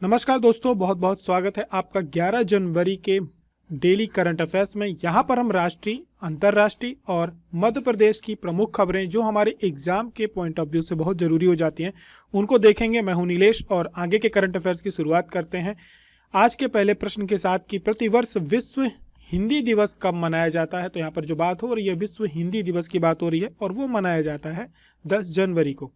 नमस्कार दोस्तों, बहुत बहुत स्वागत है आपका 11 जनवरी के डेली करंट अफेयर्स में। यहाँ पर हम राष्ट्रीय, अंतर्राष्ट्रीय और मध्य प्रदेश की प्रमुख खबरें जो हमारे एग्जाम के पॉइंट ऑफ व्यू से बहुत ज़रूरी हो जाती हैं उनको देखेंगे। मैं हूं नीलेश और आगे के करंट अफेयर्स की शुरुआत करते हैं आज के पहले प्रश्न के साथ कि प्रतिवर्ष विश्व हिंदी दिवस कब मनाया जाता है। तो यहाँ पर जो बात हो रही है विश्व हिंदी दिवस की बात हो रही है और वो मनाया जाता है 10 जनवरी को।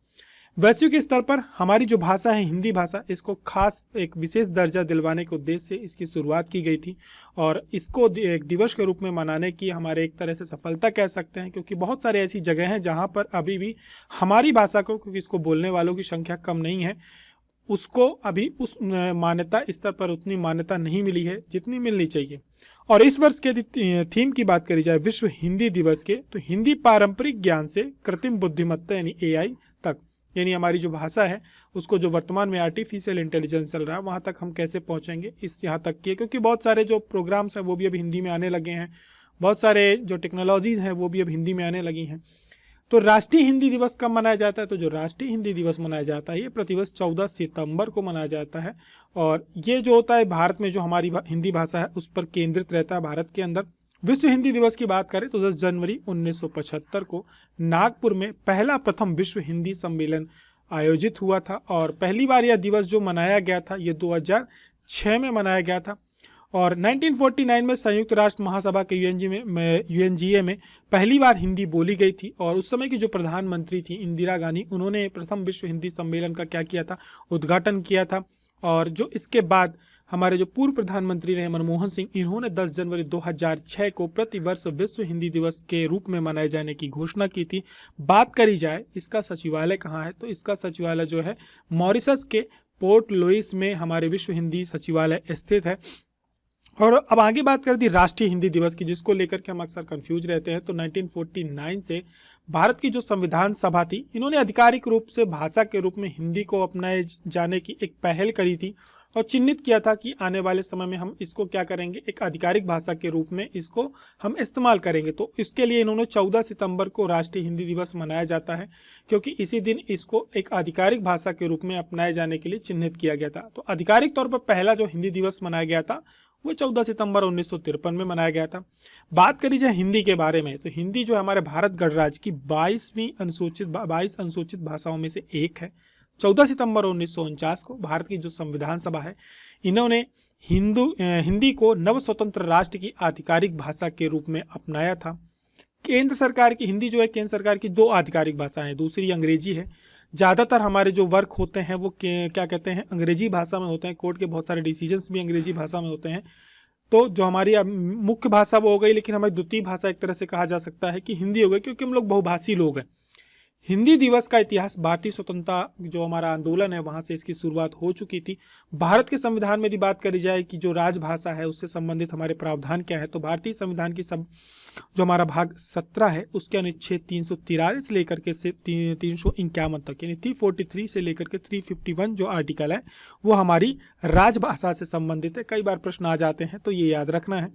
वैश्विक स्तर पर हमारी जो भाषा है हिंदी भाषा, इसको खास एक विशेष दर्जा दिलवाने के उद्देश्य से इसकी शुरुआत की गई थी और इसको एक दिवस के रूप में मनाने की हमारे एक तरह से सफलता कह सकते हैं, क्योंकि बहुत सारे ऐसी जगह हैं जहां पर अभी भी हमारी भाषा को, क्योंकि इसको बोलने वालों की संख्या कम नहीं है, उसको अभी उस मान्यता स्तर पर उतनी मान्यता नहीं मिली है जितनी मिलनी चाहिए। और इस वर्ष के थीम की बात करी जाए विश्व हिंदी दिवस के, तो हिंदी पारंपरिक ज्ञान से कृत्रिम बुद्धिमत्ता यानी AI तक, यानी हमारी जो भाषा है उसको जो वर्तमान में आर्टिफिशियल इंटेलिजेंस चल रहा है वहाँ तक हम कैसे पहुँचेंगे, इस यहाँ तक की, क्योंकि बहुत सारे जो प्रोग्राम्स हैं वो भी अब हिंदी में आने लगे हैं, बहुत सारे जो टेक्नोलॉजीज़ हैं वो भी अब हिंदी में आने लगी हैं। तो राष्ट्रीय हिंदी दिवस कब मनाया जाता है? तो जो राष्ट्रीय हिंदी दिवस मनाया जाता है ये प्रतिवर्ष 14 सितंबर को मनाया जाता है और ये जो होता है भारत में जो हमारी हिंदी भाषा है उस पर केंद्रित रहता है भारत के अंदर। विश्व हिंदी दिवस की बात करें तो 10 जनवरी 1975 को नागपुर में पहला प्रथम विश्व हिंदी सम्मेलन आयोजित हुआ था और पहली बार यह दिवस जो मनाया गया था ये 2006 में मनाया गया था। और 1949 में संयुक्त राष्ट्र महासभा के UNGA में पहली बार हिंदी बोली गई थी और उस समय की जो प्रधानमंत्री थी इंदिरा गांधी, उन्होंने प्रथम विश्व हिंदी सम्मेलन का क्या किया था, उद्घाटन किया था। और जो इसके बाद हमारे जो पूर्व प्रधानमंत्री रहे मनमोहन सिंह, इन्होंने 10 जनवरी 2006 को प्रतिवर्ष विश्व हिंदी दिवस के रूप में मनाए जाने की घोषणा की थी। बात करी जाए इसका सचिवालय कहाँ है, तो इसका सचिवालय जो है मॉरिशस के पोर्ट लुइस में हमारे विश्व हिंदी सचिवालय स्थित है। और अब आगे बात कर दी राष्ट्रीय हिंदी दिवस की, जिसको लेकर के हम अक्सर कंफ्यूज रहते हैं। तो 1949 से भारत की जो संविधान सभा थी, इन्होंने आधिकारिक रूप से भाषा के रूप में हिंदी को अपनाए जाने की एक पहल करी थी और चिन्हित किया था कि आने वाले समय में हम इसको क्या करेंगे, एक आधिकारिक भाषा के रूप में इसको हम इस्तेमाल करेंगे। तो इसके लिए इन्होंने 14 सितंबर को राष्ट्रीय हिंदी दिवस मनाया जाता है, क्योंकि इसी दिन इसको एक आधिकारिक भाषा के रूप में अपनाए जाने के लिए चिन्हित किया गया था। तो आधिकारिक तौर पर पहला जो हिंदी दिवस मनाया गया था वो 14 सितंबर 1953 में मनाया गया था। बात करी जाए हिंदी के बारे में, तो हिंदी जो है हमारे भारत गणराज्य की 22 अनुसूचित भाषाओं में से एक है। 14 सितंबर 1949 को भारत की जो संविधान सभा है, इन्होंने हिंदी को नव स्वतंत्र राष्ट्र की आधिकारिक भाषा के रूप में अपनाया था। केंद्र सरकार की हिंदी जो है, केंद्र सरकार की 2 आधिकारिक भाषाएं हैं, दूसरी अंग्रेजी है। ज़्यादातर हमारे जो वर्क होते हैं वो क्या कहते हैं, अंग्रेजी भाषा में होते हैं। कोर्ट के बहुत सारे डिसीजंस भी अंग्रेजी भाषा में होते हैं। तो जो हमारी मुख्य भाषा वो हो गई, लेकिन हमारी द्वितीय भाषा एक तरह से कहा जा सकता है कि हिंदी हो गई, क्योंकि हम लोग बहुभाषी लोग हैं। हिंदी दिवस का इतिहास भारतीय स्वतंत्रता जो हमारा आंदोलन है वहाँ से इसकी शुरुआत हो चुकी थी। भारत के संविधान में यदि बात करी जाए कि जो राजभाषा है उससे संबंधित हमारे प्रावधान क्या है, तो भारतीय संविधान की जो हमारा भाग 17 है उसके अनुच्छेद 343 से लेकर के 351 तक, यानी 343 से लेकर के 351 जो आर्टिकल है वो हमारी राजभाषा से संबंधित है। कई बार प्रश्न आ जाते हैं तो ये याद रखना है।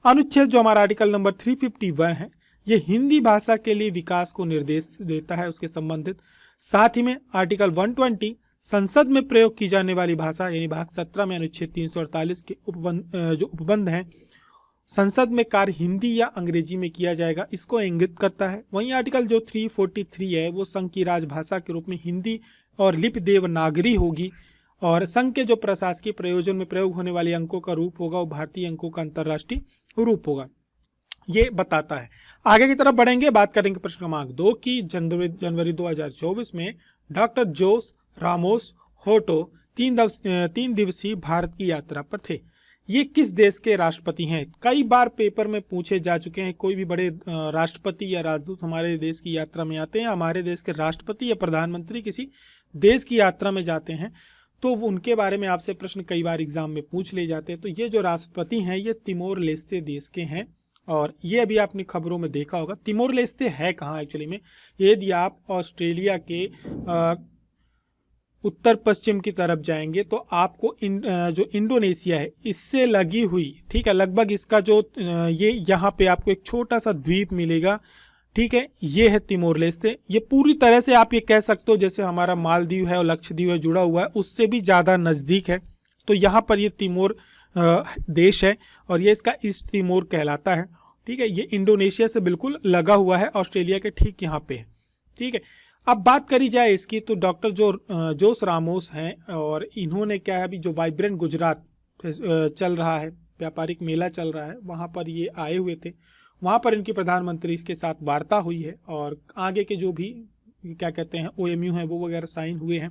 अनुच्छेद जो हमारा आर्टिकल नंबर 351 है ये हिंदी भाषा के लिए विकास को निर्देश देता है उसके संबंधित। साथ ही में आर्टिकल 120 संसद में प्रयोग की जाने वाली भाषा, यानी भाग 17 में अनुच्छेद 348 के जो उपबंध हैं, संसद में कार्य हिंदी या अंग्रेजी में किया जाएगा, इसको इंगित करता है। वहीं आर्टिकल जो 343 है वो संघ की राजभाषा के रूप में हिंदी और लिपि देवनागरी होगी और संघ के जो प्रशासकीय प्रयोजन में प्रयोग होने वाले अंकों का रूप होगा वो भारतीय अंकों का अंतर्राष्ट्रीय रूप होगा, ये बताता है। आगे की तरफ बढ़ेंगे, बात करेंगे प्रश्न क्रमांक 2 की। जनवरी 2024 में डॉक्टर जोस रामोस होटो 3 दिवसीय भारत की यात्रा पर थे। ये किस देश के राष्ट्रपति हैं? कई बार पेपर में पूछे जा चुके हैं। कोई भी बड़े राष्ट्रपति या राजदूत हमारे देश की यात्रा में आते हैं, हमारे देश के राष्ट्रपति या प्रधानमंत्री किसी देश की यात्रा में जाते हैं, तो उनके बारे में आपसे प्रश्न कई बार एग्जाम में पूछ ले जाते हैं। तो ये जो राष्ट्रपति हैं ये तिमोर लेस्ते देश के हैं और ये अभी आपने खबरों में देखा होगा। तिमोर लेस्ते है कहाँ एक्चुअली में, यदि आप ऑस्ट्रेलिया के उत्तर पश्चिम की तरफ जाएंगे तो आपको जो इंडोनेशिया है इससे लगी हुई, ठीक है, लगभग इसका जो ये यहाँ पे आपको एक छोटा सा द्वीप मिलेगा, ठीक है, ये है तिमोर लेस्ते। ये पूरी तरह से आप ये कह सकते हो जैसे हमारा मालदीव है और लक्षद्वीप है जुड़ा हुआ है, उससे भी ज़्यादा नज़दीक है। तो यहाँ पर ये तिमोर देश है और ये इसका ईस्ट तिमोर कहलाता है। ठीक है, ये इंडोनेशिया से बिल्कुल लगा हुआ है, ऑस्ट्रेलिया के ठीक यहाँ पे है। ठीक है, अब बात करी जाए इसकी तो डॉक्टर जोस रामोस हैं और इन्होंने क्या है, अभी जो वाइब्रेंट गुजरात चल रहा है, व्यापारिक मेला चल रहा है, वहाँ पर ये आए हुए थे। वहाँ पर इनकी प्रधानमंत्री इसके साथ वार्ता हुई है और आगे के जो भी क्या कहते हैं OMU हैं वो वगैरह साइन हुए हैं।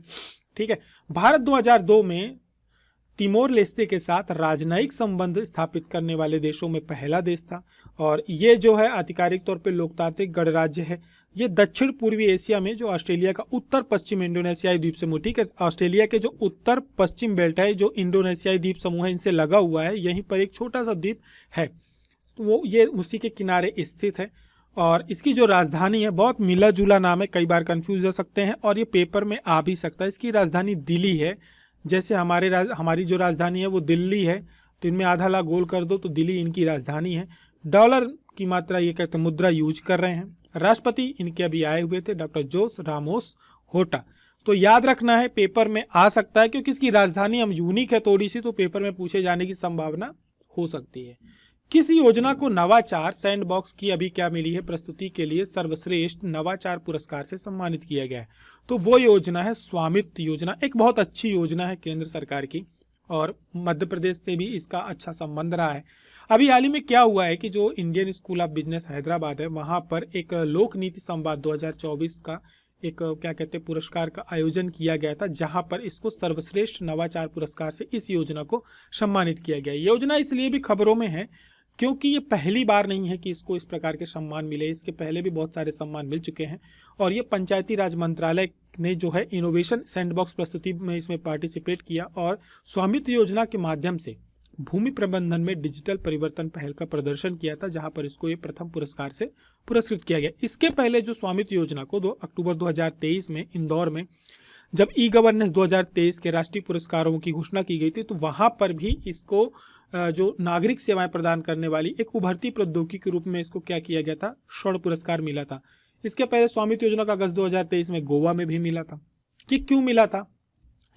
ठीक है, भारत 2002 में तिमोर लेस्ते के साथ राजनयिक संबंध स्थापित करने वाले देशों में पहला देश था और ये जो है आधिकारिक तौर पे लोकतांत्रिक गणराज्य है। ये दक्षिण पूर्वी एशिया में जो ऑस्ट्रेलिया का उत्तर पश्चिम इंडोनेशियाई द्वीप समूह, ठीक है, ऑस्ट्रेलिया के जो उत्तर पश्चिम बेल्ट है, जो इंडोनेशियाई द्वीप समूह है, इनसे लगा हुआ है। यहीं पर एक छोटा सा द्वीप है, तो वो ये उसी के किनारे स्थित है और इसकी जो राजधानी है, बहुत मिला जुला नाम है, कई बार कंफ्यूज हो सकते हैं और ये पेपर में आ भी सकता है। इसकी राजधानी दिल्ली है, जैसे हमारी जो राजधानी है वो दिल्ली है, तो इनमें आधा ला गोल कर दो तो दिल्ली इनकी राजधानी है। डॉलर की मात्रा ये कहते हैं मुद्रा यूज कर रहे हैं। राष्ट्रपति इनके अभी आए हुए थे, डॉक्टर जोस रामोस होटा। तो याद रखना है, पेपर में आ सकता है क्योंकि इसकी राजधानी हम यूनिक है थोड़ी सी, तो पेपर में पूछे जाने की संभावना हो सकती है। किस योजना को नवाचार सैंडबॉक्स की अभी क्या मिली है प्रस्तुति के लिए सर्वश्रेष्ठ नवाचार पुरस्कार से सम्मानित किया गया है? तो वो योजना है स्वामित्व योजना। एक बहुत अच्छी योजना है केंद्र सरकार की और मध्य प्रदेश से भी इसका अच्छा संबंध रहा है। अभी हाल ही में क्या हुआ है कि जो Indian school of business Hyderabad है, वहाँ पर एक लोक नीति संवाद 2024 का एक क्या कहते हैं पुरस्कार का आयोजन किया गया था, जहां पर इसको सर्वश्रेष्ठ नवाचार पुरस्कार से इस योजना को सम्मानित किया गया। योजना इसलिए भी खबरों में है क्योंकि ये पहली बार नहीं है कि इसको इस प्रकार के सम्मान मिले, इसके पहले भी बहुत सारे सम्मान मिल चुके हैं और ये पंचायती राज मंत्रालय ने जो है इनोवेशन सैंडबॉक्स प्रस्तुति में इसमें पार्टिसिपेट किया और स्वामित्व योजना के माध्यम से भूमि प्रबंधन में डिजिटल परिवर्तन पहल का प्रदर्शन किया था, जहां पर इसको ये प्रथम पुरस्कार से पुरस्कृत किया गया। इसके पहले जो स्वामित्व योजना को 2 अक्टूबर 2023 में इंदौर में जब ई-गवर्नेंस 2023 के राष्ट्रीय पुरस्कारों की घोषणा की गई थी, तो वहां पर भी इसको जो नागरिक सेवाएं प्रदान करने वाली एक उभरती प्रौद्योगिकी के रूप में इसको क्या किया गया था, स्वर्ण पुरस्कार मिला था। इसके पहले स्वामित्व योजना का अगस्त 2023 में गोवा में भी मिला था। ये क्यों मिला था,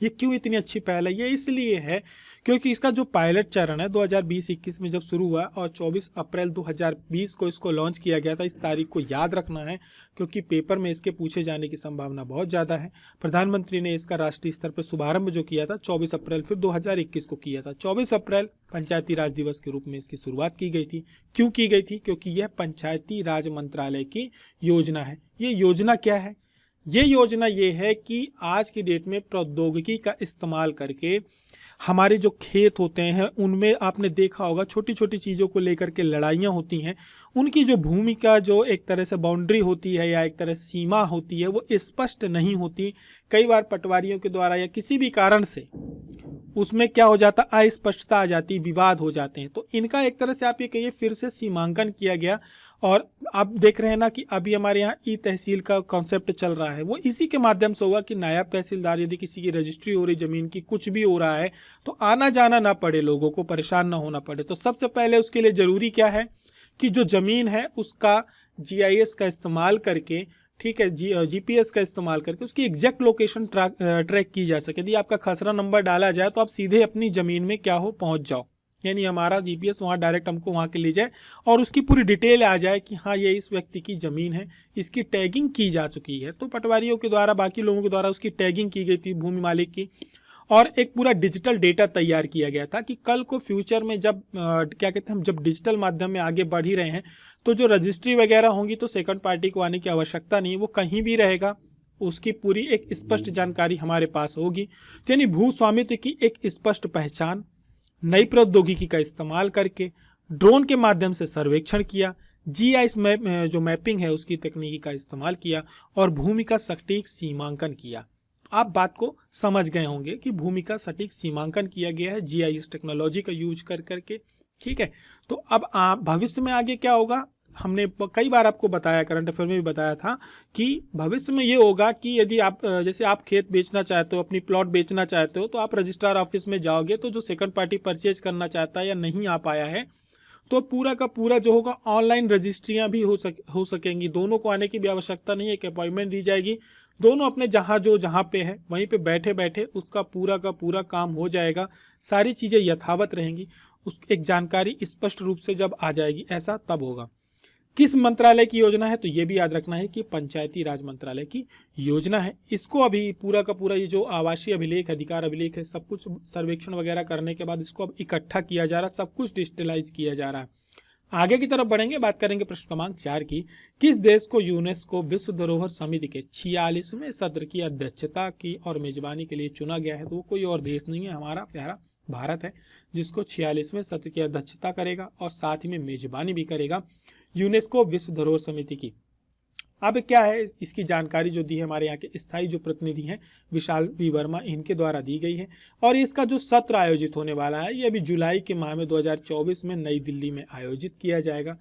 ये क्यों इतनी अच्छी पहल है? ये इसलिए है क्योंकि इसका जो पायलट चरण है 2020-21 में जब शुरू हुआ और 24 अप्रैल 2020 को इसको लॉन्च किया गया था। इस तारीख को याद रखना है क्योंकि पेपर में इसके पूछे जाने की संभावना बहुत ज़्यादा है। प्रधानमंत्री ने इसका राष्ट्रीय स्तर पर शुभारंभ जो किया था 24 अप्रैल फिर 2021 को किया था। 24 अप्रैल पंचायती राज दिवस के रूप में इसकी शुरुआत की गई थी। क्यों की गई थी? क्योंकि यह पंचायती राज मंत्रालय की योजना है। ये योजना क्या है? ये योजना ये है कि आज की डेट में प्रौद्योगिकी का इस्तेमाल करके हमारे जो खेत होते हैं उनमें आपने देखा होगा छोटी छोटी चीज़ों को लेकर के लड़ाइयाँ होती हैं। उनकी जो भूमि का जो एक तरह से बाउंड्री होती है या एक तरह सीमा होती है वो स्पष्ट नहीं होती। कई बार पटवारियों के द्वारा या किसी भी कारण से उसमें क्या हो जाता, अस्पष्टता आ जाती, विवाद हो जाते हैं। तो इनका एक तरह से आप ये कहिए फिर से सीमांकन किया गया और आप देख रहे हैं ना कि अभी हमारे यहाँ ई तहसील का कॉन्सेप्ट चल रहा है। वो इसी के माध्यम से होगा कि नायब तहसीलदार यदि किसी की रजिस्ट्री हो रही ज़मीन की, कुछ भी हो रहा है तो आना जाना ना पड़े, लोगों को परेशान ना होना पड़े। तो सबसे पहले उसके लिए ज़रूरी क्या है कि जो ज़मीन है उसका GIS का इस्तेमाल करके, ठीक है, GPS का इस्तेमाल करके उसकी एग्जैक्ट लोकेशन ट्रैक की जा सके। यदि आपका खसरा नंबर डाला जाए तो आप सीधे अपनी ज़मीन में क्या हो पहुंच जाओ, यानी हमारा GPS वहाँ डायरेक्ट हमको वहाँ के ले जाए और उसकी पूरी डिटेल आ जाए कि हाँ ये इस व्यक्ति की ज़मीन है, इसकी टैगिंग की जा चुकी है। तो पटवारियों के द्वारा, बाकी लोगों के द्वारा उसकी टैगिंग की गई थी भूमि मालिक की और एक पूरा डिजिटल डेटा तैयार किया गया था कि कल को फ्यूचर में जब क्या कहते हैं हम जब डिजिटल माध्यम में आगे बढ़ ही रहे हैं तो जो रजिस्ट्री वगैरह होंगी तो सेकंड पार्टी को आने की आवश्यकता नहीं, वो कहीं भी रहेगा, उसकी पूरी एक स्पष्ट जानकारी हमारे पास होगी। यानी भू स्वामित्व की एक स्पष्ट पहचान, नई प्रौद्योगिकी का इस्तेमाल करके ड्रोन के माध्यम से सर्वेक्षण किया, GIS जो मैपिंग है उसकी तकनीकी का इस्तेमाल किया और भूमि का सटीक सीमांकन किया। आप बात को समझ गए होंगे कि भूमि का सटीक सीमांकन किया गया है GIS टेक्नोलॉजी का यूज कर करके, ठीक है। तो अब आप भविष्य में आगे क्या होगा, हमने कई बार आपको बताया, करंट अफेयर में भी बताया था कि भविष्य में ये होगा कि यदि आप जैसे आप खेत बेचना चाहते हो, अपनी प्लॉट बेचना चाहते हो, तो आप रजिस्ट्रार ऑफिस में जाओगे तो जो सेकंड पार्टी परचेज करना चाहता है या नहीं आ पाया है तो पूरा का पूरा जो होगा ऑनलाइन रजिस्ट्रियां भी हो सकेंगी। दोनों को आने की भी आवश्यकता नहीं है, एक अपॉइंटमेंट दी जाएगी, दोनों अपने जहाँ पे है वहीं पे बैठे बैठे उसका पूरा का पूरा काम हो जाएगा, सारी चीज़ें यथावत रहेंगी, उस एक जानकारी स्पष्ट रूप से जब आ जाएगी, ऐसा तब होगा। किस मंत्रालय की योजना है, तो ये भी याद रखना है कि पंचायती राज मंत्रालय की योजना है। इसको अभी पूरा का पूरा ये जो आवासीय अभिलेख, अधिकार अभिलेख है, सब कुछ सर्वेक्षण वगैरह करने के बाद इसको अब इकट्ठा किया जा रहा है, सब कुछ डिजिटलाइज किया जा रहा है। आगे की तरफ बढ़ेंगे, बात करेंगे प्रश्न क्रमांक 4 की। किस देश को यूनेस्को विश्व धरोहर समिति के 46वें सत्र की अध्यक्षता की और मेजबानी के लिए चुना गया है? तो वो कोई और देश नहीं है, हमारा प्यारा भारत है, जिसको 46वें सत्र की अध्यक्षता करेगा और साथ ही में मेजबानी भी करेगा यूनेस्को विश्व धरोहर समिति की। अब क्या है, इसकी जानकारी जो दी है हमारे यहाँ के स्थायी जो प्रतिनिधि हैं विशाल बी वर्मा, इनके द्वारा दी गई है। और इसका जो सत्र आयोजित होने वाला है ये अभी जुलाई के माह में 2024 में नई दिल्ली में आयोजित किया जाएगा।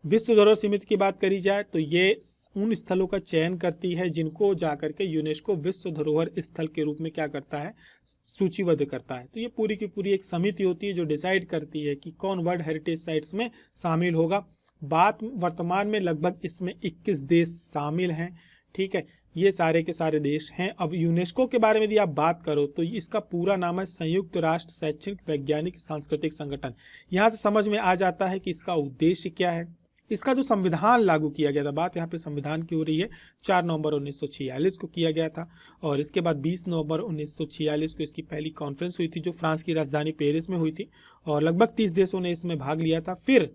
विश्व धरोहर समिति की बात करी जाए तो ये उन स्थलों का चयन करती है जिनको जाकर के यूनेस्को विश्व धरोहर स्थल के रूप में क्या करता है, सूचीबद्ध करता है। तो ये पूरी की पूरी एक समिति होती है जो डिसाइड करती है कि कौन वर्ल्ड हेरिटेज साइट्स में शामिल होगा। बात वर्तमान में लगभग इसमें 21 देश शामिल हैं, ठीक है, ये सारे के सारे देश हैं। अब यूनेस्को के बारे में यदि आप बात करो तो इसका पूरा नाम है संयुक्त राष्ट्र शैक्षणिक वैज्ञानिक सांस्कृतिक संगठन। यहाँ से समझ में आ जाता है कि इसका उद्देश्य क्या है। इसका जो संविधान लागू किया गया था, बात यहाँ पे संविधान की हो रही है, 4 नवंबर 1946 को किया गया था और इसके बाद 20 नवंबर 1946 को इसकी पहली कॉन्फ्रेंस हुई थी जो फ्रांस की राजधानी पेरिस में हुई थी और लगभग 30 देशों ने इसमें भाग लिया था। फिर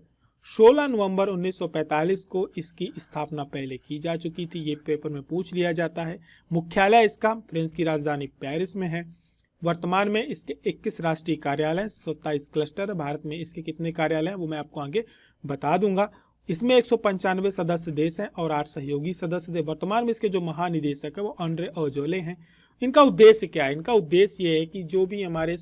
16 नवंबर 1945 को इसकी स्थापना पहले की जा चुकी थी, ये पेपर में पूछ लिया जाता है। मुख्यालय इसका फ्रांस की राजधानी पेरिस में है। वर्तमान में इसके 21 राष्ट्रीय कार्यालय, 27 क्लस्टर। भारत में इसके कितने कार्यालय हैं वो मैं आपको आगे बता दूंगा। इसमें 195 सदस्य देश हैं और 8 सहयोगी सदस्य थे। वर्तमान में इसके जो महानिदेशक है वो आंद्रे अजोले हैं। इनका उद्देश्य क्या है? इनका उद्देश्य ये है कि जो भी हमारे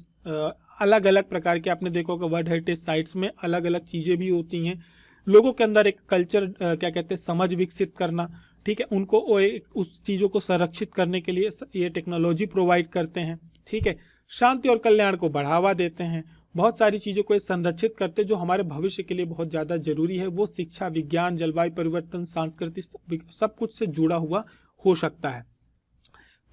अलग अलग प्रकार के, आपने देखो कि वर्ल्ड हेरिटेज साइट्स में अलग अलग चीज़ें भी होती हैं, लोगों के अंदर एक कल्चर क्या कहते हैं, समझ विकसित करना, ठीक है, उनको उस चीज़ों को संरक्षित करने के लिए ये टेक्नोलॉजी प्रोवाइड करते हैं, ठीक है, शांति और कल्याण को बढ़ावा देते हैं, बहुत सारी चीज़ों को संरक्षित करते जो हमारे भविष्य के लिए बहुत ज़्यादा जरूरी है। वो शिक्षा, विज्ञान, जलवायु परिवर्तन, संस्कृति, सब कुछ से जुड़ा हुआ हो सकता है।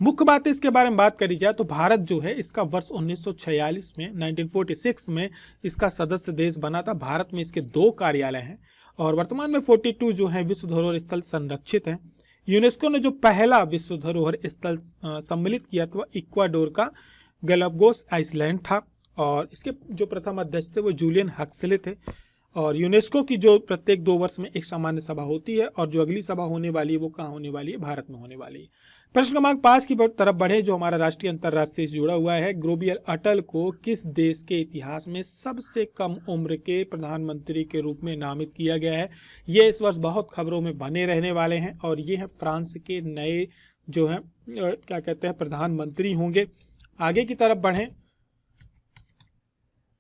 मुख्य बात इसके बारे में बात करी जाए तो भारत जो है इसका वर्ष 1946 में 1946 में इसका सदस्य देश बना था। भारत में इसके 2 कार्यालय हैं और वर्तमान में 42 जो है विश्व धरोहर स्थल संरक्षित हैं। यूनेस्को ने जो पहला विश्व धरोहर स्थल सम्मिलित किया था वह इक्वाडोर का गैलापागोस आइलैंड था और इसके जो प्रथम अध्यक्ष थे वो जूलियन हक्सले थे। और यूनेस्को की जो प्रत्येक 2 वर्ष में एक सामान्य सभा होती है और जो अगली सभा होने वाली है वो कहाँ होने वाली है? भारत में होने वाली है। प्रश्न क्रमांक 5 की तरफ बढ़े जो हमारा राष्ट्रीय अंतर्राष्ट्रीय से जुड़ा हुआ है। ग्रेबियल अटल को किस देश के इतिहास में सबसे कम उम्र के प्रधानमंत्री के रूप में नामित किया गया है? ये इस वर्ष बहुत खबरों में बने रहने वाले हैं और ये है फ्रांस के नए जो हैं क्या कहते हैं प्रधानमंत्री होंगे। आगे की तरफ बढ़ें,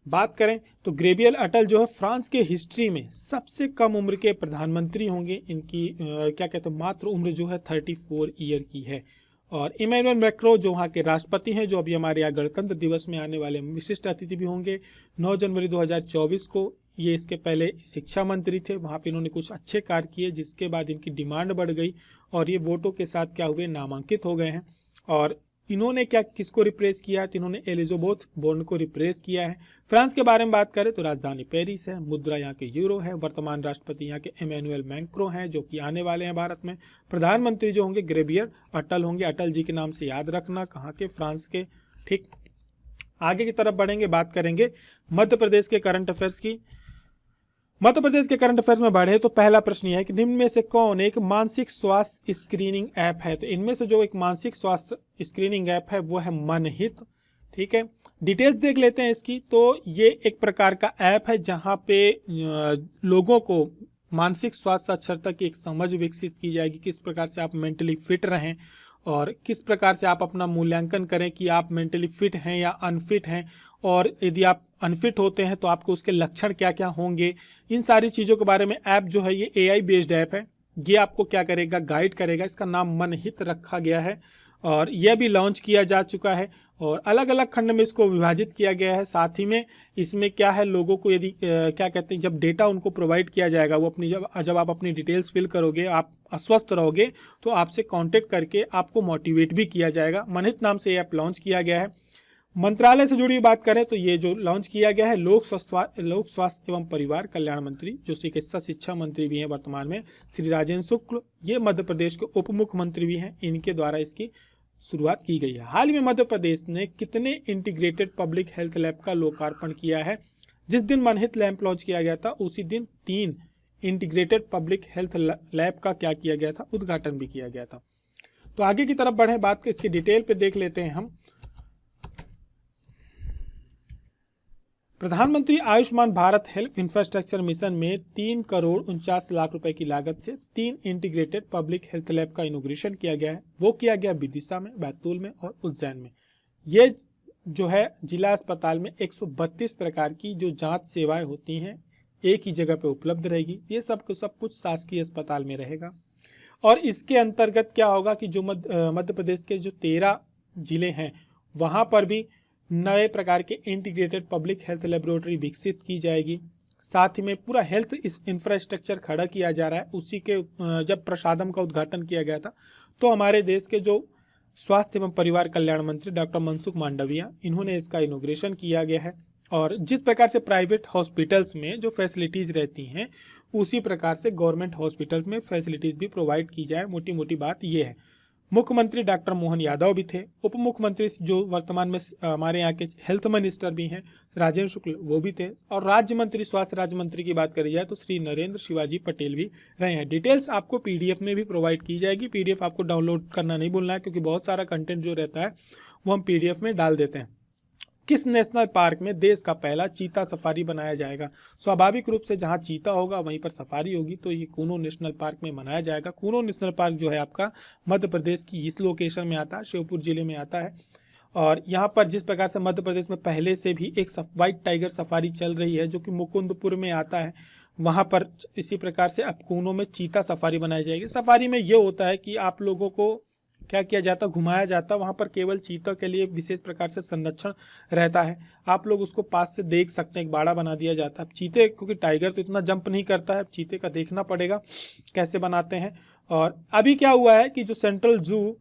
बात करें तो ग्रेबियल अटल जो है फ्रांस के हिस्ट्री में सबसे कम उम्र के प्रधानमंत्री होंगे। इनकी क्या कहते हैं मात्र उम्र जो है 34 ईयर की है। और इमैनुअल मैक्रो जो वहाँ के राष्ट्रपति हैं, जो अभी हमारे यहाँ गणतंत्र दिवस में आने वाले विशिष्ट अतिथि भी होंगे। 9 जनवरी 2024 को ये इसके पहले शिक्षा मंत्री थे, वहाँ पे इन्होंने कुछ अच्छे कार्य किए जिसके बाद इनकी डिमांड बढ़ गई और ये वोटों के साथ क्या हुए, नामांकित हो गए हैं। और इन्होंने क्या किसको रिप्लेस किया है? तो इन्होंने एलिजाबेथ बोर्न को रिप्लेस किया है। फ्रांस के बारे में बात करें तो राजधानी पेरिस है, मुद्रा यहाँ के यूरो है। वर्तमान राष्ट्रपति यहाँ के इमैनुअल मैक्रो हैं जो कि आने वाले हैं भारत में। प्रधानमंत्री जो होंगे ग्रेबियल अटल होंगे। अटल जी के नाम से याद रखना, कहाँ के? फ्रांस के, ठीक। आगे की तरफ बढ़ेंगे, बात करेंगे मध्य प्रदेश के करंट अफेयर्स की। मध्य प्रदेश के करंट अफेयर्स में बढ़े तो पहला प्रश्न यह है कि निम्न में से कौन एक मानसिक स्वास्थ्य स्क्रीनिंग ऐप है? तो इनमें से जो एक मानसिक स्वास्थ्य स्क्रीनिंग ऐप है वो है मनहित, ठीक है। डिटेल्स देख लेते हैं इसकी। तो ये एक प्रकार का ऐप है जहां पे लोगों को मानसिक स्वास्थ्य साक्षरता की एक समझ विकसित की जाएगी, किस प्रकार से आप मेंटली फिट रहें और किस प्रकार से आप अपना मूल्यांकन करें कि आप मेंटली फिट हैं या अनफिट हैं, और यदि आप अनफिट होते हैं तो आपको उसके लक्षण क्या क्या होंगे। इन सारी चीज़ों के बारे में ऐप जो है ये AI बेस्ड ऐप है। ये आपको क्या करेगा, गाइड करेगा। इसका नाम मनहित रखा गया है और यह भी लॉन्च किया जा चुका है और अलग अलग खंड में इसको विभाजित किया गया है। साथ ही में इसमें क्या है, लोगों को यदि क्या कहते हैं, जब डेटा उनको प्रोवाइड किया जाएगा, वो अपनी जब आप अपनी डिटेल्स फिल करोगे, आप अस्वस्थ रहोगे तो आपसे कांटेक्ट करके आपको मोटिवेट भी किया जाएगा। मनहित नाम से ये ऐप लॉन्च किया गया है। मंत्रालय से जुड़ी बात करें तो ये जो लॉन्च किया गया है लोक स्वास्थ्य एवं परिवार कल्याण मंत्री, जो चिकित्सा शिक्षा मंत्री भी हैं वर्तमान में, श्री राजेंद्र शुक्ल, ये मध्य प्रदेश के उप मुख्यमंत्री भी हैं, इनके द्वारा इसकी शुरुआत की गई है। हाल ही में मध्य प्रदेश ने कितने इंटीग्रेटेड पब्लिक हेल्थ लैब का लोकार्पण किया है? जिस दिन मनहित लैब लॉन्च किया गया था उसी दिन 3 इंटीग्रेटेड पब्लिक हेल्थ लैब का क्या किया गया था, उद्घाटन भी किया गया था। तो आगे की तरफ बढ़े, बात के इसकी डिटेल पे देख लेते हैं हम। प्रधानमंत्री Ayushman Bharat health infrastructure mission में 3,49,00,000 रुपए की लागत से 3 इंटीग्रेटेड पब्लिक हेल्थ लैब का इनॉग्रेशन किया गया है। वो किया गया विदिशा में, बैतूल में और उज्जैन में। ये जो है जिला अस्पताल में 132 प्रकार की जो जांच सेवाएं होती हैं एक ही जगह पे उपलब्ध रहेगी। ये सब कुछ शासकीय अस्पताल में रहेगा। और इसके अंतर्गत क्या होगा कि जो मध्य प्रदेश के जो 13 जिले हैं वहाँ पर भी नए प्रकार के इंटीग्रेटेड पब्लिक हेल्थ लेबोरेटरी विकसित की जाएगी। साथ ही में पूरा हेल्थ इंफ्रास्ट्रक्चर खड़ा किया जा रहा है। उसी के जब प्रसादम का उद्घाटन किया गया था तो हमारे देश के जो स्वास्थ्य एवं परिवार कल्याण मंत्री डॉक्टर मनसुख मांडविया, इन्होंने इसका इनॉग्रेशन किया गया है। और जिस प्रकार से प्राइवेट हॉस्पिटल्स में जो फैसिलिटीज़ रहती हैं उसी प्रकार से गवर्नमेंट हॉस्पिटल्स में फैसिलिटीज़ भी प्रोवाइड की जाए, मोटी मोटी बात ये है। मुख्यमंत्री डॉक्टर मोहन यादव भी थे, उप मुख्यमंत्री जो वर्तमान में हमारे यहाँ के हेल्थ मिनिस्टर भी हैं राजेंद्र शुक्ल, वो भी थे। और राज्य मंत्री, स्वास्थ्य राज्य मंत्री की बात करी जाए तो श्री नरेंद्र शिवाजी पटेल भी रहे हैं। डिटेल्स आपको पीडीएफ में भी प्रोवाइड की जाएगी। पीडीएफ आपको डाउनलोड करना नहीं भूलना है, क्योंकि बहुत सारा कंटेंट जो रहता है वो हम पीडीएफ में डाल देते हैं। किस नेशनल पार्क में देश का पहला चीता सफारी बनाया जाएगा? स्वाभाविक रूप से जहां चीता होगा वहीं पर सफारी होगी, तो ये कूनो नेशनल पार्क में बनाया जाएगा। कूनो नेशनल पार्क जो है आपका मध्य प्रदेश की इस लोकेशन में आता है, श्योपुर जिले में आता है। और यहाँ पर जिस प्रकार से मध्य प्रदेश में पहले से भी एक व्हाइट टाइगर सफारी चल रही है जो कि मुकुंदपुर में आता है, वहाँ पर इसी प्रकार से अब कूनो में चीता सफारी बनाई जाएगी। सफारी में ये होता है कि आप लोगों को क्या किया जाता, घुमाया जाता, वहाँ पर केवल चीता के लिए विशेष प्रकार से संरक्षण रहता है। आप लोग उसको पास से देख सकते हैं, एक बाड़ा बना दिया जाता है। चीते, क्योंकि टाइगर तो इतना जंप नहीं करता है, चीते का देखना पड़ेगा कैसे बनाते हैं। और अभी क्या हुआ है कि जो सेंट्रल जू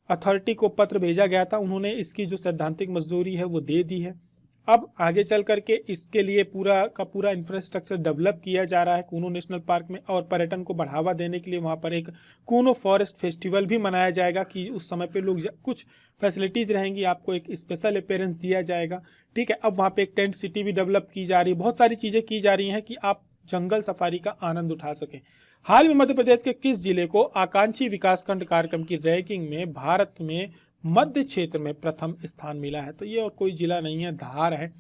अथॉरिटी को पत्र भेजा गया था, उन्होंने इसकी जो सैद्धांतिक मंजूरी है वो दे दी है। अब आगे चल करके इसके लिए पूरा का पूरा इंफ्रास्ट्रक्चर डेवलप किया जा रहा है कूनो नेशनल पार्क में। और पर्यटन को बढ़ावा देने के लिए वहाँ पर एक कूनो फॉरेस्ट फेस्टिवल भी मनाया जाएगा कि उस समय पे लोग कुछ फैसिलिटीज़ रहेंगी, आपको एक स्पेशल अपीयरेंस दिया जाएगा। ठीक है, अब वहाँ पे एक टेंट सिटी भी डेवलप की जा रही है। बहुत सारी चीज़ें की जा रही हैं कि आप जंगल सफारी का आनंद उठा सकें। हाल में मध्य प्रदेश के किस जिले को आकांक्षी विकासखंड कार्यक्रम की रैंकिंग में भारत में मध्य क्षेत्र में प्रथम स्थान मिला है? तो ये और कोई जिला नहीं है, धार है।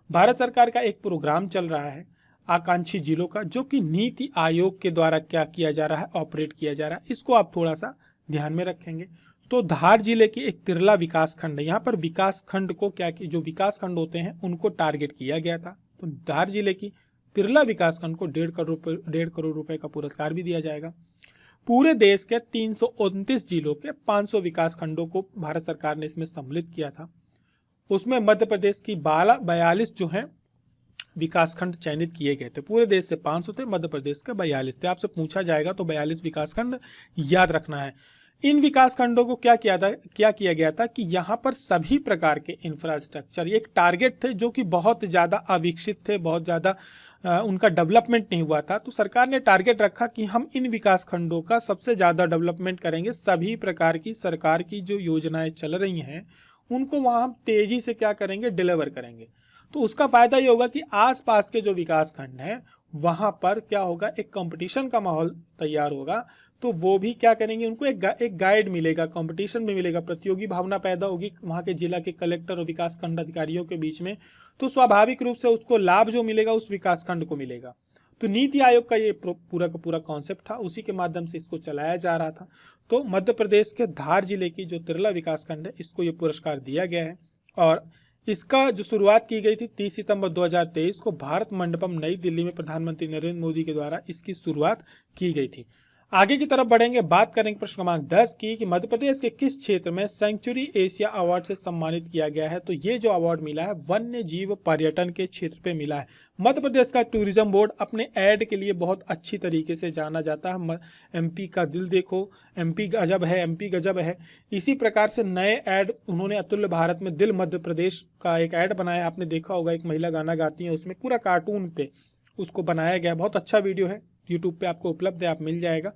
भारत सरकार का एक प्रोग्राम चल रहा है आकांक्षी जिलों का, जो कि नीति आयोग के द्वारा क्या किया जा रहा है, ऑपरेट किया जा रहा है। इसको आप थोड़ा सा ध्यान में रखेंगे। तो धार जिले की एक तिरला विकास खंड है। यहाँ पर विकास खंड को क्या, जो विकास खंड होते हैं उनको टारगेट किया गया था। तो धार जिले की तिरला विकास खंड को 1.5 करोड़ रुपए का पुरस्कार भी दिया जाएगा। पूरे देश के 329 जिलों के 500 विकास खंडों को भारत सरकार ने इसमें सम्मिलित किया था। उसमें मध्य प्रदेश की 42 जो हैं विकास खंड चयनित किए गए थे। पूरे देश से 500 थे, मध्य प्रदेश के 42 थे। आपसे पूछा जाएगा तो 42 विकास खंड याद रखना है। इन विकास खंडों को क्या किया गया था कि यहाँ पर सभी प्रकार के इंफ्रास्ट्रक्चर, एक टारगेट थे जो कि बहुत ज़्यादा अविकसित थे, बहुत ज़्यादा उनका डेवलपमेंट नहीं हुआ था। तो सरकार ने टारगेट रखा कि हम इन विकास खंडों का सबसे ज़्यादा डेवलपमेंट करेंगे। सभी प्रकार की सरकार की जो योजनाएं चल रही हैं उनको वहाँ हम तेज़ी से क्या करेंगे, डिलीवर करेंगे। तो उसका फ़ायदा ये होगा कि आसपास के जो विकास खंड हैं वहाँ पर क्या होगा, एक कंपटीशन का माहौल तैयार होगा। तो वो भी क्या करेंगे, उनको एक गाइड मिलेगा, कंपटीशन में मिलेगा, प्रतियोगी भावना पैदा होगी वहाँ के जिला के कलेक्टर और विकास खंड अधिकारियों के बीच में। तो स्वाभाविक रूप से उसको लाभ जो मिलेगा उस विकास खंड को मिलेगा। तो नीति आयोग का ये पूरा का पूरा कॉन्सेप्ट था, उसी के माध्यम से इसको चलाया जा रहा था। तो मध्य प्रदेश के धार जिले की जो तिरला विकास खंड है इसको ये पुरस्कार दिया गया है। और इसका जो शुरुआत की गई थी 30 सितंबर 2023 को भारत मंडपम नई दिल्ली में प्रधानमंत्री नरेंद्र मोदी के द्वारा इसकी शुरुआत की गई थी। आगे की तरफ बढ़ेंगे, बात करेंगे प्रश्न क्रमांक 10 की कि मध्य प्रदेश के किस क्षेत्र में सेंचुरी एशिया अवार्ड से सम्मानित किया गया है। तो ये जो अवार्ड मिला है वन्य जीव पर्यटन के क्षेत्र पे मिला है। मध्य प्रदेश का टूरिज्म बोर्ड अपने ऐड के लिए बहुत अच्छी तरीके से जाना जाता है। एमपी का दिल देखो, एमपी गजब है, एमपी गजब है। इसी प्रकार से नए ऐड उन्होंने अतुल्य भारत में दिल मध्य प्रदेश का एक ऐड बनाया, आपने देखा होगा, एक महिला गाना गाती है, उसमें पूरा कार्टून पे उसको बनाया गया, बहुत अच्छा वीडियो है, यूट्यूब पे आपको उपलब्ध है, आप मिल जाएगा।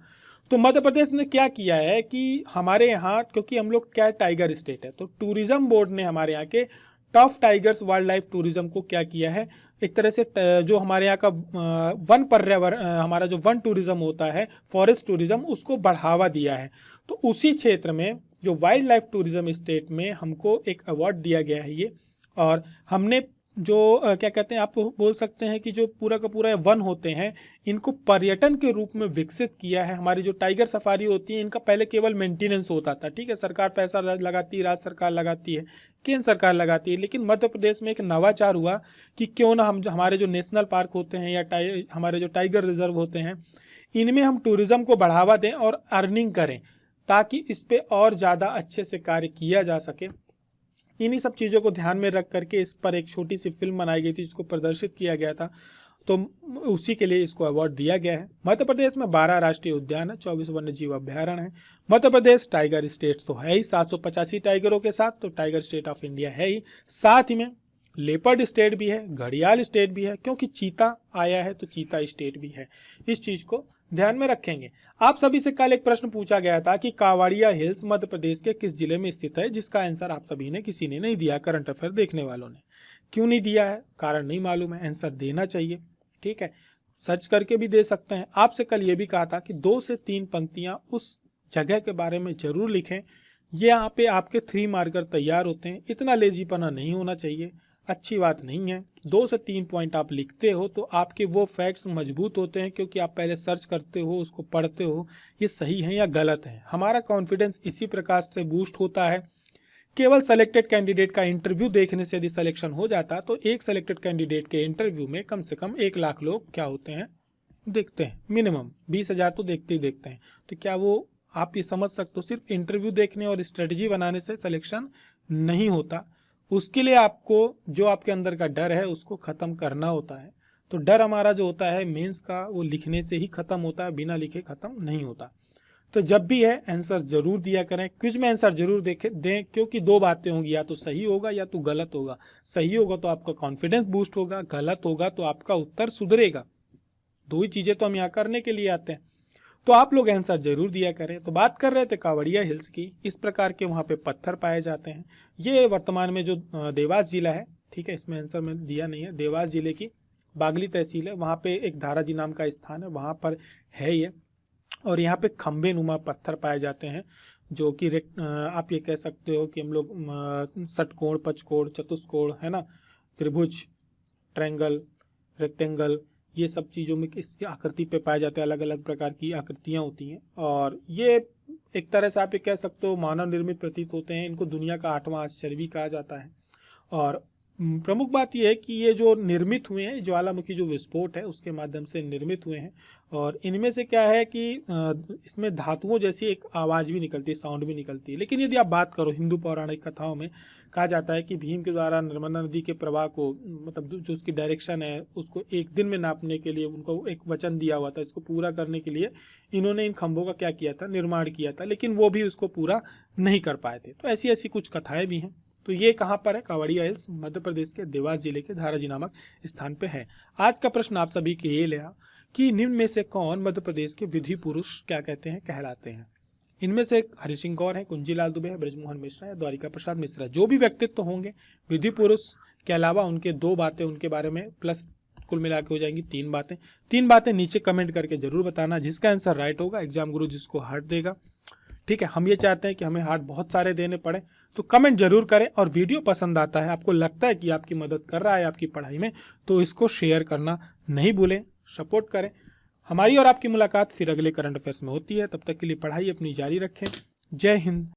तो मध्य प्रदेश ने क्या किया है कि हमारे यहाँ, क्योंकि हम लोग क्या टाइगर स्टेट है, तो टूरिज्म बोर्ड ने हमारे यहाँ के top tigers wild life tourism को क्या किया है, एक तरह से जो हमारे यहाँ का वन पर्यावरण, हमारा जो वन टूरिज्म होता है, फॉरेस्ट टूरिज्म, उसको बढ़ावा दिया है। तो उसी क्षेत्र में जो वाइल्ड लाइफ टूरिज्म स्टेट में हमको एक अवार्ड दिया गया है ये, और हमने जो क्या कहते हैं, आप बोल सकते हैं कि जो पूरा का पूरा वन होते हैं, इनको पर्यटन के रूप में विकसित किया है। हमारी जो टाइगर सफारी होती है, इनका पहले केवल मेंटेनेंस होता था, ठीक है, सरकार पैसा लगाती है, राज्य सरकार लगाती है, केंद्र सरकार लगाती है, लेकिन मध्य प्रदेश में एक नवाचार हुआ कि क्यों ना हम हमारे जो नेशनल पार्क होते हैं या हमारे जो टाइगर रिजर्व होते हैं, इनमें हम टूरिज्म को बढ़ावा दें और अर्निंग करें, ताकि इस पर और ज़्यादा अच्छे से कार्य किया जा सके। इन्हीं सब चीज़ों को ध्यान में रख करके इस पर एक छोटी सी फिल्म बनाई गई थी, जिसको प्रदर्शित किया गया था, तो उसी के लिए इसको अवार्ड दिया गया है। मध्य प्रदेश में 12 राष्ट्रीय उद्यान है, 24 वन्य जीव अभ्यारण्य है। मध्य प्रदेश टाइगर स्टेट तो है ही, 785 टाइगरों के साथ, तो टाइगर स्टेट ऑफ इंडिया है ही। साथ ही में लेपर्ड स्टेट भी है, घड़ियाल स्टेट भी है, क्योंकि चीता आया है तो चीता स्टेट भी है। इस चीज़ को ध्यान में रखेंगे। आप सभी से कल एक प्रश्न पूछा गया था कि कावड़िया हिल्स मध्य प्रदेश के किस जिले में स्थित है, जिसका आंसर आप सभी ने, किसी ने नहीं दिया, करंट अफेयर देखने वालों ने। क्यों नहीं दिया है, कारण नहीं मालूम है, आंसर देना चाहिए, ठीक है, सर्च करके भी दे सकते हैं। आपसे कल ये भी कहा था कि 2 से 3 पंक्तियां उस जगह के बारे में जरूर लिखें। ये यहाँ पे आपके 3 मार्कर तैयार होते हैं, इतना लेजीपना नहीं होना चाहिए, अच्छी बात नहीं है। 2 से 3 पॉइंट आप लिखते हो तो आपके वो फैक्ट्स मजबूत होते हैं, क्योंकि आप पहले सर्च करते हो, उसको पढ़ते हो, ये सही है या गलत है। हमारा कॉन्फिडेंस इसी प्रकार से बूस्ट होता है। केवल सेलेक्टेड कैंडिडेट का इंटरव्यू देखने से यदि सिलेक्शन हो जाता, तो एक सेलेक्टेड कैंडिडेट के इंटरव्यू में कम से कम 1 लाख लोग क्या होते हैं, देखते हैं, मिनिमम 20,000 तो देखते ही देखते हैं। तो क्या वो, आप ये समझ सकते हो, सिर्फ इंटरव्यू देखने और स्ट्रेटजी बनाने से सिलेक्शन नहीं होता। उसके लिए आपको जो आपके अंदर का डर है उसको ख़त्म करना होता है। तो डर हमारा जो होता है मेंस का, वो लिखने से ही ख़त्म होता है, बिना लिखे ख़त्म नहीं होता। तो जब भी है आंसर ज़रूर दिया करें, क्विज में आंसर जरूर दें, क्योंकि 2 बातें होंगी, या तो सही होगा या तो गलत होगा। सही होगा तो आपका कॉन्फिडेंस बूस्ट होगा, गलत होगा तो आपका उत्तर सुधरेगा। 2 ही चीज़ें तो हम यहाँ करने के लिए आते हैं। तो आप लोग आंसर जरूर दिया करें। तो बात कर रहे थे कावड़िया हिल्स की, इस प्रकार के वहाँ पे पत्थर पाए जाते हैं। ये वर्तमान में जो देवास जिला है, ठीक है, इसमें आंसर मैंने दिया नहीं है, देवास जिले की बागली तहसील है, वहाँ पे एक धाराजी नाम का स्थान है, वहाँ पर है ये। और यहाँ पे खंबे नुमा पत्थर पाए जाते हैं, जो कि आप ये कह सकते हो कि हम लोग षटकोण, पचकोण, चतुष्कोण, है ना, त्रिभुज, ट्रायंगल, रेक्टेंगल, ये सब चीज़ों में इसकी आकृति पे पाए जाते हैं। अलग अलग प्रकार की आकृतियाँ होती हैं, और ये एक तरह से आप ये कह सकते हो मानव निर्मित प्रतीत होते हैं। इनको दुनिया का 8वां आश्चर्य भी कहा जाता है। और प्रमुख बात यह है कि ये जो निर्मित हुए हैं, ज्वालामुखी जो विस्फोट है उसके माध्यम से निर्मित हुए हैं। और इनमें से क्या है कि इसमें धातुओं जैसी एक आवाज़ भी निकलती है, साउंड भी निकलती है। लेकिन यदि आप बात करो, हिंदू पौराणिक कथाओं में कहा जाता है कि भीम के द्वारा नर्मदा नदी के प्रवाह को, मतलब जो उसकी डायरेक्शन है, उसको 1 दिन में नापने के लिए उनको एक वचन दिया हुआ था। इसको पूरा करने के लिए इन्होंने इन खंभों का क्या किया था, निर्माण किया था, लेकिन वो भी उसको पूरा नहीं कर पाए थे। तो ऐसी ऐसी कुछ कथाएं भी हैं। तो ये कहाँ पर है, कावड़िया हिल्स मध्य प्रदेश के देवास जिले के धाराजी नामक स्थान पे है। आज का प्रश्न आप सभी के ये लिया कि निम्न में से कौन मध्य प्रदेश के विधि पुरुष क्या कहते हैं, कहलाते हैं। इनमें से हरि सिंह गौर है, कुंजीलाल दुबे है, ब्रजमोहन मिश्रा या द्वारिका प्रसाद मिश्रा। जो भी व्यक्तित्व होंगे विधि पुरुष के अलावा उनके 2 बातें उनके बारे में प्लस कुल मिला के हो जाएंगी 3 बातें। 3 बातें नीचे कमेंट करके जरूर बताना। जिसका आंसर राइट होगा एग्जाम गुरु जिसको हार्ट देगा, ठीक है। हम ये चाहते हैं कि हमें हार्ट बहुत सारे देने पड़े, तो कमेंट जरूर करें। और वीडियो पसंद आता है, आपको लगता है कि आपकी मदद कर रहा है आपकी पढ़ाई में, तो इसको शेयर करना नहीं भूलें, सपोर्ट करें। हमारी और आपकी मुलाकात फिर अगले करंट अफेयर्स में होती है। तब तक के लिए पढ़ाई अपनी जारी रखें। जय हिंद।